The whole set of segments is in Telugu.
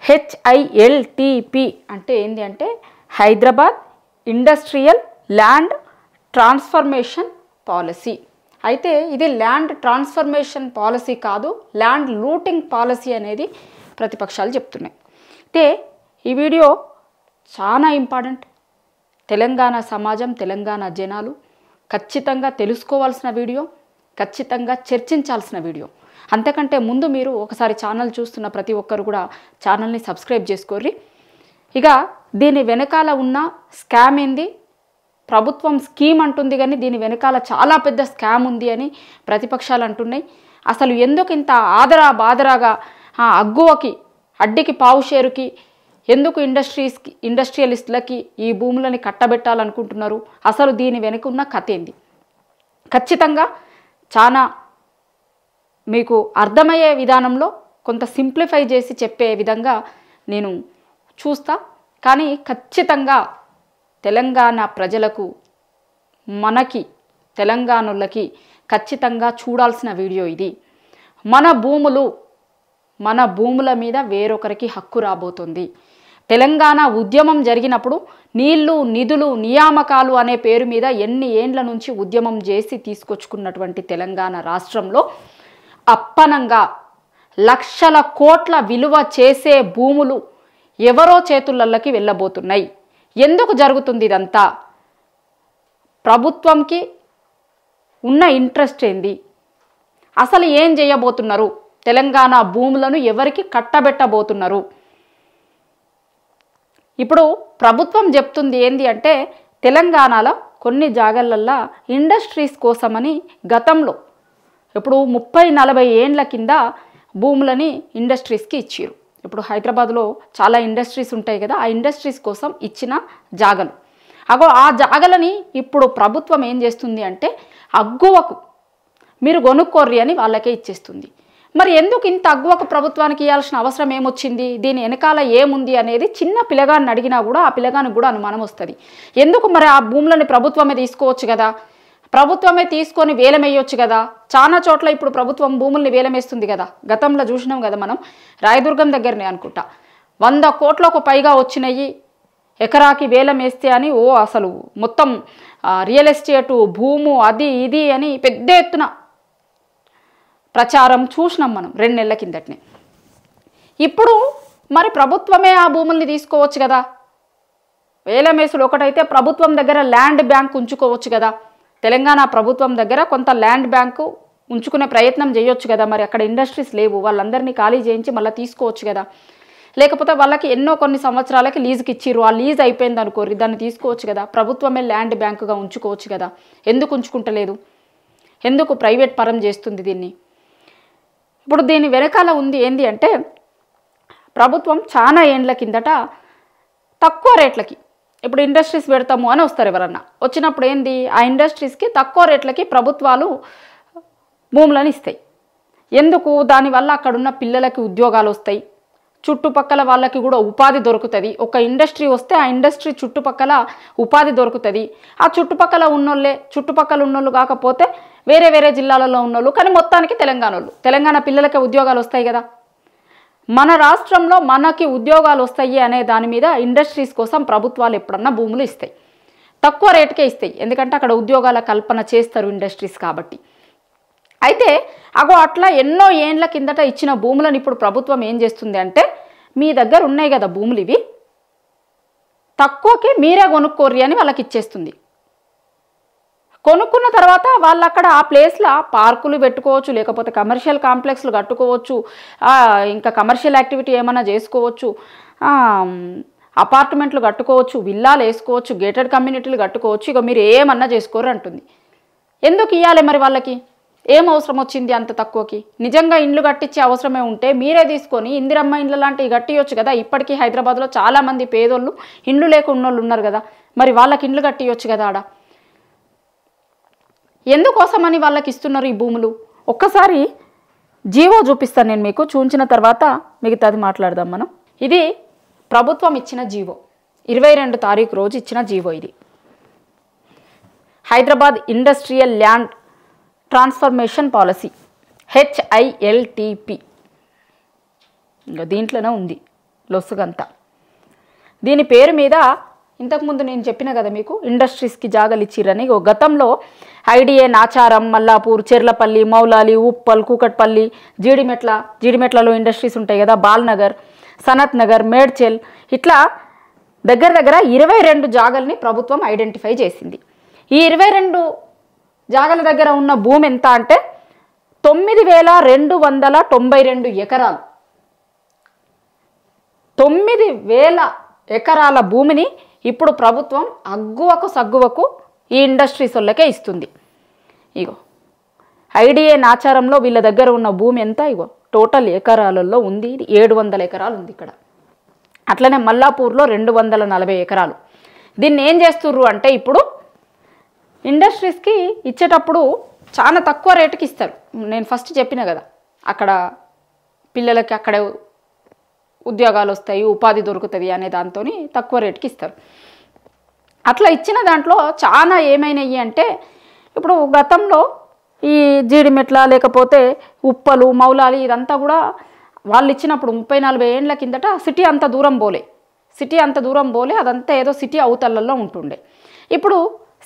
HILTP అంటే ఏంటి అంటే Hyderabad industrial land transformation policy. అయితే ఇది ల్యాండ్ ట్రాన్స్ఫర్మేషన్ పాలసీ కాదు, ల్యాండ్ లూటింగ్ పాలసీ అనేది ప్రతిపక్షాలు చెప్తున్నాయి. అయితే ఈ వీడియో చాలా ఇంపార్టెంట్. తెలంగాణ సమాజం, తెలంగాణ జనాలు ఖచ్చితంగా తెలుసుకోవాల్సిన వీడియో, ఖచ్చితంగా చర్చించాల్సిన వీడియో. అంతకంటే ముందు మీరు ఒకసారి ఛానల్ చూస్తున్న ప్రతి ఒక్కరు కూడా ఛానల్ని సబ్స్క్రైబ్ చేసుకోర్రి. ఇక దీని వెనకాల ఉన్న స్కామ్ ఏంది, ప్రభుత్వం స్కీమ్ అంటుంది కానీ దీని వెనకాల చాలా పెద్ద స్కామ్ ఉంది అని ప్రతిపక్షాలు అంటున్నాయి. అసలు ఎందుకు ఇంత ఆదరా బాదరాగా అగ్గువకి అడ్డికి పావుషేరుకి ఎందుకు ఇండస్ట్రియలిస్టులకి ఈ భూములని కట్టబెట్టాలనుకుంటున్నారు, అసలు దీని వెనుక ఉన్న కథ ఏంది, ఖచ్చితంగా చాలా మీకు అర్థమయ్యే విధానంలో కొంత సింప్లిఫై చేసి చెప్పే విధంగా నేను చూస్తా. కానీ ఖచ్చితంగా తెలంగాణ ప్రజలకు, మనకి తెలంగాణలకి ఖచ్చితంగా చూడాల్సిన వీడియో ఇది. మన భూముల మీద వేరొకరికి హక్కు రాబోతుంది. తెలంగాణ ఉద్యమం జరిగినప్పుడు నీళ్లు, నిధులు, నియామకాలు అనే పేరు మీద ఎన్ని ఏండ్ల నుంచి ఉద్యమం చేసి తీసుకొచ్చుకున్నటువంటి తెలంగాణ రాష్ట్రంలో అప్పనంగా లక్షల కోట్ల విలువ చేసే భూములు ఎవరో చేతులకి వెళ్ళబోతున్నాయి. ఎందుకు జరుగుతుంది ఇదంతా? ప్రభుత్వంకి ఉన్న ఇంట్రెస్ట్ ఏంది, అసలు ఏం చేయబోతున్నారు, తెలంగాణ భూములను ఎవరికి కట్టబెట్టబోతున్నారు? ఇప్పుడు ప్రభుత్వం చెప్తుంది ఏంది అంటే తెలంగాణలో కొన్ని జాగాలల్లో ఇండస్ట్రీస్ కోసమని గతంలో ఇప్పుడు 30-40 ఏండ్ల కింద భూములని ఇండస్ట్రీస్కి ఇచ్చారు. ఇప్పుడు హైదరాబాద్లో చాలా ఇండస్ట్రీస్ ఉంటాయి కదా, ఆ ఇండస్ట్రీస్ కోసం ఇచ్చిన జాగలు, ఆ జాగలని ఇప్పుడు ప్రభుత్వం ఏం చేస్తుంది అంటే అగ్గువకు మీరు కొనుక్కోర్రి అని వాళ్ళకే ఇచ్చేస్తుంది. మరి ఎందుకు ఇంత అగ్గువకు ప్రభుత్వానికి ఇవ్వాల్సిన అవసరం ఏమొచ్చింది, దీని వెనకాల ఏముంది అనేది చిన్న పిల్లగాన్ని అడిగినా కూడా ఆ పిల్లగానికి కూడా అనుమానం వస్తుంది. ఎందుకు మరి ఆ భూములని ప్రభుత్వమే తీసుకోవచ్చు కదా, ప్రభుత్వమే తీసుకొని వేలమేయొచ్చు కదా. చాలా చోట్ల ఇప్పుడు ప్రభుత్వం భూముల్ని వేలమేస్తుంది కదా. గతంలో చూసినాం కదా మనం, రాయదుర్గం దగ్గరనే అనుకుంటా 100 కోట్లకు పైగా వచ్చినాయి ఎకరాకి వేలం వేస్తే అని అసలు మొత్తం రియల్ ఎస్టేటు భూము అది ఇది అని పెద్ద ఎత్తున ప్రచారం చూసినాం మనం 2 నెలల కిందటనే. ఇప్పుడు మరి ప్రభుత్వమే ఆ భూముల్ని తీసుకోవచ్చు కదా. వేలమేసులు ఒకటైతే ప్రభుత్వం దగ్గర ల్యాండ్ బ్యాంక్ ఉంచుకోవచ్చు కదా. తెలంగాణ ప్రభుత్వం దగ్గర కొంత ల్యాండ్ బ్యాంకు ఉంచుకునే ప్రయత్నం చేయొచ్చు కదా. మరి అక్కడ ఇండస్ట్రీస్ లేవు, వాళ్ళందరినీ ఖాళీ చేయించి మళ్ళీ తీసుకోవచ్చు కదా. లేకపోతే వాళ్ళకి కొన్ని సంవత్సరాలకి లీజుకి ఇచ్చిర్రు, ఆ లీజ్ అయిపోయింది అనుకోరు, దాన్ని తీసుకోవచ్చు కదా. ప్రభుత్వమే ల్యాండ్ బ్యాంకుగా ఉంచుకోవచ్చు కదా. ఎందుకు ఉంచుకుంటలేదు, ఎందుకు ప్రైవేట్ పరం చేస్తుంది దీన్ని? ఇప్పుడు దీని వెనకాల ఉంది ఏంది అంటే ప్రభుత్వం చాలా ఏండ్ల కిందట తక్కువ రేట్లకి ఇప్పుడు ఇండస్ట్రీస్ పెడతాము అని వస్తారు ఎవరన్నా, వచ్చినప్పుడు ఏంది ఆ ఇండస్ట్రీస్కి తక్కువ రేట్లకి ప్రభుత్వాలు భూములను ఇస్తాయి. ఎందుకు? దానివల్ల అక్కడున్న పిల్లలకి ఉద్యోగాలు వస్తాయి, చుట్టుపక్కల వాళ్ళకి కూడా ఉపాధి దొరుకుతుంది. ఒక ఇండస్ట్రీ వస్తే ఆ ఇండస్ట్రీ చుట్టుపక్కల ఉపాధి దొరుకుతుంది. ఆ చుట్టుపక్కల ఉన్నోళ్ళు కాకపోతే వేరే జిల్లాలలో ఉన్నోళ్ళు, కానీ మొత్తానికి తెలంగాణ పిల్లలకి ఉద్యోగాలు వస్తాయి కదా. మన రాష్ట్రంలో మనకి ఉద్యోగాలు వస్తాయి అనే దాని మీద ఇండస్ట్రీస్ కోసం ప్రభుత్వాలు ఎప్పుడన్నా భూములు ఇస్తాయి, తక్కువ రేటుకే ఇస్తాయి. ఎందుకంటే అక్కడ ఉద్యోగాల కల్పన చేస్తారు ఇండస్ట్రీస్ కాబట్టి. అయితే అట్లా ఎన్నో ఏండ్ల కిందట ఇచ్చిన భూములను ఇప్పుడు ప్రభుత్వం ఏం చేస్తుంది అంటే మీ దగ్గర ఉన్నాయి కదా భూములు, ఇవి తక్కువకి మీరే కొనుక్కోర్రి అని వాళ్ళకి ఇచ్చేస్తుంది. కొనుక్కున్న తర్వాత వాళ్ళు అక్కడ ఆ ప్లేస్లో పార్కులు పెట్టుకోవచ్చు, లేకపోతే కమర్షియల్ కాంప్లెక్స్లు కట్టుకోవచ్చు, ఇంకా కమర్షియల్ యాక్టివిటీ ఏమైనా చేసుకోవచ్చు, అపార్ట్మెంట్లు కట్టుకోవచ్చు, విల్లాలు వేసుకోవచ్చు, గేటెడ్ కమ్యూనిటీలు కట్టుకోవచ్చు, ఇక మీరు ఏమన్నా చేసుకోరు అంటుంది. ఎందుకు ఇవ్వాలి మరి వాళ్ళకి? ఏం అవసరం వచ్చింది అంత తక్కువకి? నిజంగా ఇండ్లు కట్టించే అవసరమే ఉంటే మీరే తీసుకొని ఇందిరమ్మ ఇండ్ల లాంటివి కట్టియొచ్చు కదా. ఇప్పటికీ హైదరాబాద్లో చాలామంది పేదోళ్ళు ఇండ్లు లేకున్నోళ్ళు ఉన్నారు కదా, మరి వాళ్ళకి ఇండ్లు కట్టియొచ్చు కదా. ఆడ ఎందుకోసమని వాళ్ళకి ఇస్తున్నారు ఈ భూములు? ఒక్కసారి జీవో చూపిస్తాను నేను మీకు, చూపించిన తర్వాత మిగతాది మాట్లాడదాం మనం. ఇది ప్రభుత్వం ఇచ్చిన జీవో, 22 తారీఖు రోజు ఇచ్చిన జీవో. ఇది Hyderabad industrial land transformation policy HILTP, ఇంకా దీంట్లోనే ఉంది. లొసుగంతా. దీని పేరు మీద ఇంతకుముందు నేను చెప్పిన కదా మీకు ఇండస్ట్రీస్కి జాగలు ఇచ్చిరని. గతంలో ఐడిఏ, నాచారం, మల్లాపూర్, చెర్లపల్లి, మౌలాలి, ఉప్పల్, కూకట్పల్లి, జీడిమెట్లలో ఇండస్ట్రీస్ ఉంటాయి కదా, బాల్నగర్, సనత్ నగర్, మేడ్చెల్, ఇట్లా దగ్గర దగ్గర 22 జాగల్ని ప్రభుత్వం ఐడెంటిఫై చేసింది. ఈ 22 జాగల దగ్గర ఉన్న భూమి ఎంత అంటే 9,292 ఎకరాలు. 9,000 ఎకరాల భూమిని ఇప్పుడు ప్రభుత్వం అగ్గువకు సగ్గువకు ఈ ఇండస్ట్రీస్ వాళ్ళకే ఇస్తుంది. ఇగో ఐడిఏ నాచారంలో వీళ్ళ దగ్గర ఉన్న భూమి ఎంత, ఇగో టోటల్ ఎకరాలలో ఉంది 700 ఎకరాలు ఉంది ఇక్కడ. అట్లనే మల్లాపూర్లో 240 ఎకరాలు. దీన్ని ఏం చేస్తుర్రు అంటే ఇప్పుడు ఇండస్ట్రీస్కి ఇచ్చేటప్పుడు చాలా తక్కువ రేటుకి ఇస్తారు. నేను ఫస్ట్ చెప్పిన కదా, అక్కడ పిల్లలకి అక్కడే ఉద్యోగాలు వస్తాయి, ఉపాధి దొరుకుతుంది అనే దాంతో తక్కువ రేటుకి ఇస్తారు. అట్లా ఇచ్చిన దాంట్లో చాలా ఏమైనాయి అంటే ఇప్పుడు గతంలో ఈ జీడిమెట్ల లేకపోతే ఉప్పలు, మౌలాలి ఇదంతా కూడా వాళ్ళు ఇచ్చినప్పుడు 30-40 ఏండ్ల కిందట సిటీ అంత దూరం పోలే, అదంతా ఏదో సిటీ అవతలలో ఉంటుండే. ఇప్పుడు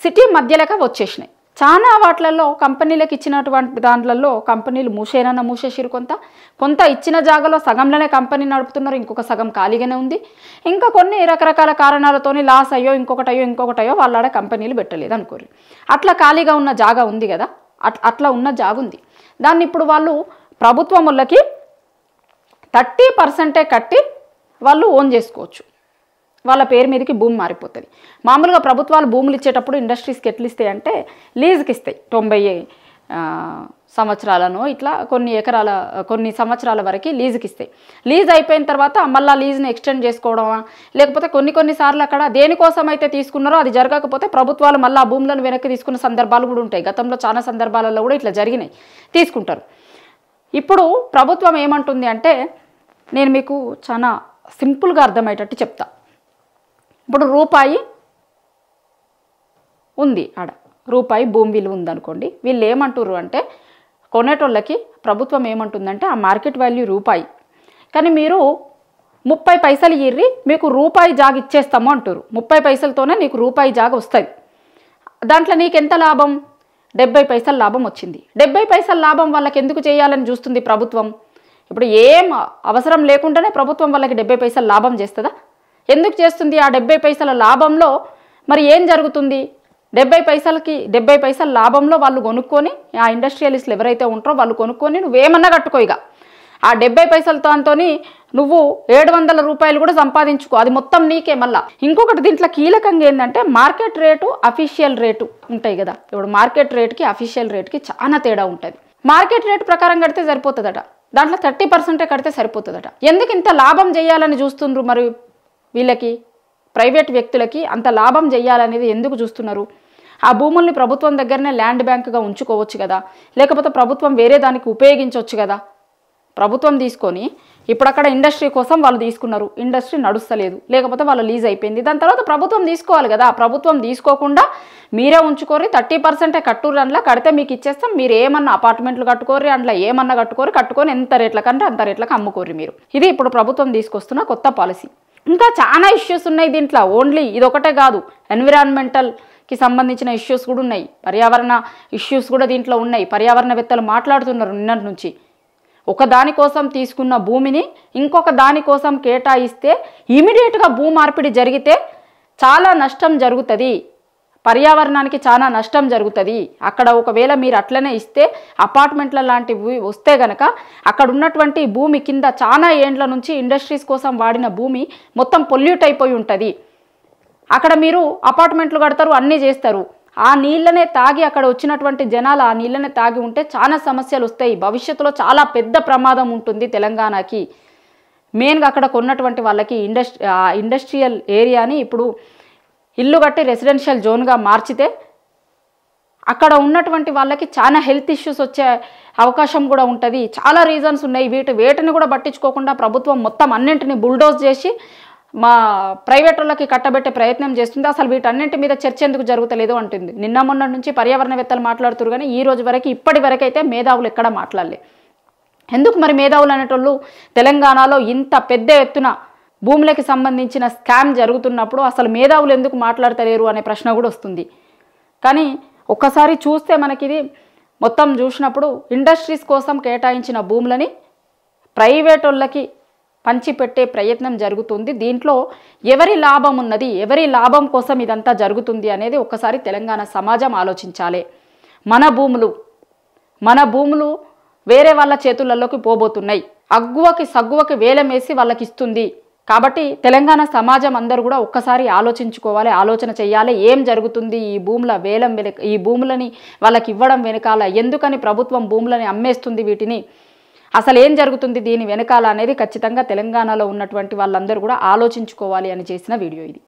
సిటీ మధ్యలోకి వచ్చేసినాయి. చాలా వాటిలలో కంపెనీలకు ఇచ్చినటువంటి దాంట్లలో కంపెనీలు మూసేసిరు. కొంత ఇచ్చిన జాగాలో సగంలోనే కంపెనీ నడుపుతున్నారు, ఇంకొక సగం ఖాళీగానే ఉంది. ఇంకా కొన్ని రకరకాల కారణాలతోని లాస్ అయ్యో ఇంకొకటయ్యో వాళ్ళ కంపెనీలు పెట్టలేదు అనుకోరు. అట్లా ఖాళీగా ఉన్న జాగా ఉంది కదా, అట్లా ఉన్న జాగా ఉంది. దాన్ని ఇప్పుడు వాళ్ళు ప్రభుత్వం వాళ్ళకి 30% కట్టి వాళ్ళు ఓన్ చేసుకోవచ్చు. వాళ్ళ పేరు మీదకి భూమి మారిపోతుంది. మామూలుగా ప్రభుత్వాలు భూములు ఇచ్చేటప్పుడు ఇండస్ట్రీస్కి ఎట్లా ఇస్తాయి అంటే లీజుకి ఇస్తాయి. 90 సంవత్సరాలను ఇట్లా కొన్ని సంవత్సరాల వరకు లీజుకి ఇస్తాయి. లీజ్ అయిపోయిన తర్వాత మళ్ళీ లీజ్ని ఎక్స్టెండ్ చేసుకోవడమా, లేకపోతే కొన్నిసార్లు అక్కడ దేనికోసం అయితే తీసుకున్నారో అది జరగకపోతే ప్రభుత్వాలు మళ్ళీ ఆ భూములను వెనక్కి తీసుకున్న సందర్భాలు కూడా ఉంటాయి. గతంలో చాలా సందర్భాలలో కూడా ఇట్లా జరిగినాయి, తీసుకుంటారు. ఇప్పుడు ప్రభుత్వం ఏమంటుంది అంటే నేను మీకు చాలా సింపుల్గా అర్థమయ్యేటట్టు చెప్తా. ఇప్పుడు రూపాయి ఉంది, రూపాయి భూమి విలువ ఉందనుకోండి. వీళ్ళు ఏమంటారు అంటే కొనేటోళ్ళకి ప్రభుత్వం ఏమంటుందంటే ఆ మార్కెట్ వాల్యూ రూపాయి, కానీ మీరు 30 పైసలు ఇర్రి మీకు రూపాయి జాగ ఇచ్చేస్తాము అంటారు. 30 పైసలతోనే నీకు రూపాయి జాగ వస్తుంది. దాంట్లో నీకు ఎంత లాభం? 70 పైసలు లాభం వచ్చింది. 70 పైసల లాభం వాళ్ళకి ఎందుకు చేయాలని చూస్తుంది ప్రభుత్వం? ఇప్పుడు ఏం అవసరం లేకుండానే ప్రభుత్వం వాళ్ళకి 70 పైసలు లాభం చేస్తుందా? ఎందుకు చేస్తుంది? ఆ 70 పైసల లాభంలో మరి ఏం జరుగుతుంది? 70 పైసల లాభంలో వాళ్ళు కొనుక్కొని, ఆ ఇండస్ట్రియలిస్టులు ఎవరైతే ఉంటారో వాళ్ళు కొనుక్కొని నువ్వేమన్నా కట్టుకో. ఇక ఆ 70 పైసలతో నువ్వు 700 రూపాయలు కూడా సంపాదించుకో, అది మొత్తం నీకే. మళ్ళా ఇంకొకటి దీంట్లో కీలకంగా ఏంటంటే మార్కెట్ రేటు, అఫీషియల్ రేటు ఉంటాయి కదా. ఇప్పుడు మార్కెట్ రేట్కి అఫీషియల్ రేట్కి చాలా తేడా ఉంటుంది. మార్కెట్ రేటు ప్రకారం కడితే సరిపోతుందట, దాంట్లో 30% కడితే సరిపోతుందట. ఎందుకు ఇంత లాభం చేయాలని చూస్తుండ్రు? మరి వీళ్ళకి ప్రైవేట్ వ్యక్తులకి అంత లాభం చేయాలనేది ఎందుకు చూస్తున్నారు? ఆ భూముల్ని ప్రభుత్వం దగ్గరనే ల్యాండ్ బ్యాంక్గా ఉంచుకోవచ్చు కదా, లేకపోతే ప్రభుత్వం వేరే దానికి ఉపయోగించవచ్చు కదా. ప్రభుత్వం తీసుకొని ఇప్పుడు అక్కడ ఇండస్ట్రీ కోసం వాళ్ళు తీసుకున్నారు, ఇండస్ట్రీ నడుస్తలేదు, లేకపోతే వాళ్ళ లీజ్ అయిపోయింది. దాని తర్వాత ప్రభుత్వం తీసుకోవాలి కదా. ప్రభుత్వం తీసుకోకుండా మీరే ఉంచుకోరి, 30% కట్టుర్రు, అందులో కడితే మీకు ఇచ్చేస్తాం, మీరు ఏమన్నా అపార్ట్మెంట్లు కట్టుకోర్రి, అందులో ఏమన్నా కట్టుకొని ఎంత రేట్ల కంటే అంత రేట్లకు అమ్ముకోర్రి మీరు. ఇది ఇప్పుడు ప్రభుత్వం తీసుకొస్తున్న కొత్త పాలసీ. ఇంకా చాలా ఇష్యూస్ ఉన్నాయి దీంట్లో. ఓన్లీ ఇదొకటే కాదు, ఎన్విరాన్మెంటల్కి సంబంధించిన ఇష్యూస్ కూడా ఉన్నాయి, పర్యావరణ ఇష్యూస్ కూడా దీంట్లో ఉన్నాయి. పర్యావరణవేత్తలు మాట్లాడుతున్నారు నిన్నటి నుంచి. ఒక దానికోసం తీసుకున్న భూమిని ఇంకొక దానికోసం కేటాయిస్తే ఇమీడియట్గా భూ మార్పిడి జరిగితే చాలా నష్టం జరుగుతుంది, పర్యావరణానికి చాలా నష్టం జరుగుతుంది. అక్కడ ఒకవేళ మీరు అట్లనే ఇస్తే అపార్ట్మెంట్ల లాంటివి వస్తే గనక అక్కడ ఉన్నటువంటి భూమి కింద చాలా ఏండ్ల నుంచి ఇండస్ట్రీస్ కోసం వాడిన భూమి మొత్తం పొల్యూట్ అయిపోయి ఉంటుంది. అక్కడ మీరు అపార్ట్మెంట్లు కడతారు, అన్నీ చేస్తారు, ఆ నీళ్ళనే తాగి అక్కడ వచ్చినటువంటి జనాలు ఆ నీళ్ళనే తాగి ఉంటే చాలా సమస్యలు వస్తాయి. భవిష్యత్తులో చాలా పెద్ద ప్రమాదం ఉంటుంది తెలంగాణకి. మెయిన్గా అక్కడ కొన్నటువంటి వాళ్ళకి ఇండస్ట్రియల్ ఏరియాని ఇప్పుడు ఇల్లు కట్టి రెసిడెన్షియల్ జోన్గా మార్చితే అక్కడ ఉన్నటువంటి వాళ్ళకి చాలా హెల్త్ ఇష్యూస్ వచ్చే అవకాశం కూడా ఉంటుంది. చాలా రీజన్స్ ఉన్నాయి. వేటిని కూడా పట్టించుకోకుండా ప్రభుత్వం మొత్తం అన్నింటినీ బుల్డోజ్ చేసి మా ప్రైవేట్ వాళ్ళకి కట్టబెట్టే ప్రయత్నం చేస్తుంది. అసలు వీటన్నింటి మీద చర్చ ఎందుకు జరుగుతలేదు అంటుంది. నిన్న మొన్న నుంచి పర్యావరణవేత్తలు మాట్లాడుతున్నారు, కానీ ఈ రోజు వరకు ఇప్పటి వరకు అయితే మేధావులు ఎక్కడ మాట్లాడలే. ఎందుకు మరి మేధావులు అనేటోళ్ళు తెలంగాణలో ఇంత పెద్ద ఎత్తున భూములకి సంబంధించిన స్కామ్ జరుగుతున్నప్పుడు అసలు మేధావులు ఎందుకు మాట్లాడతలేరు అనే ప్రశ్న కూడా వస్తుంది. కానీ ఒక్కసారి చూస్తే మనకి ఇది మొత్తం చూసినప్పుడు ఇండస్ట్రీస్ కోసం కేటాయించిన భూములని ప్రైవేట్ వాళ్ళకి పంచిపెట్టే ప్రయత్నం జరుగుతుంది. దీంట్లో ఎవరి లాభం ఉన్నది, ఎవరి లాభం కోసం ఇదంతా జరుగుతుంది అనేది ఒక్కసారి తెలంగాణ సమాజం ఆలోచించాలి. మన భూములు వేరే వాళ్ళ చేతులలోకి పోబోతున్నాయి. అగ్గువకి సగ్గువకి వేలమేసి వాళ్ళకి ఇస్తుంది. కాబట్టి తెలంగాణ సమాజం అందరూ కూడా ఒక్కసారి ఆలోచించుకోవాలి, ఆలోచన చేయాలి. ఏం జరుగుతుంది ఈ భూముల వేలం ఈ భూములని వాళ్ళకి ఇవ్వడం వెనకాల, ఎందుకని ప్రభుత్వం భూములని అమ్మేస్తుంది వీటిని, అసలు ఏం జరుగుతుంది దీని వెనకాల అనేది ఖచ్చితంగా తెలంగాణలో ఉన్నటువంటి వాళ్ళందరూ కూడా ఆలోచించుకోవాలి అని చేసిన వీడియో ఇది.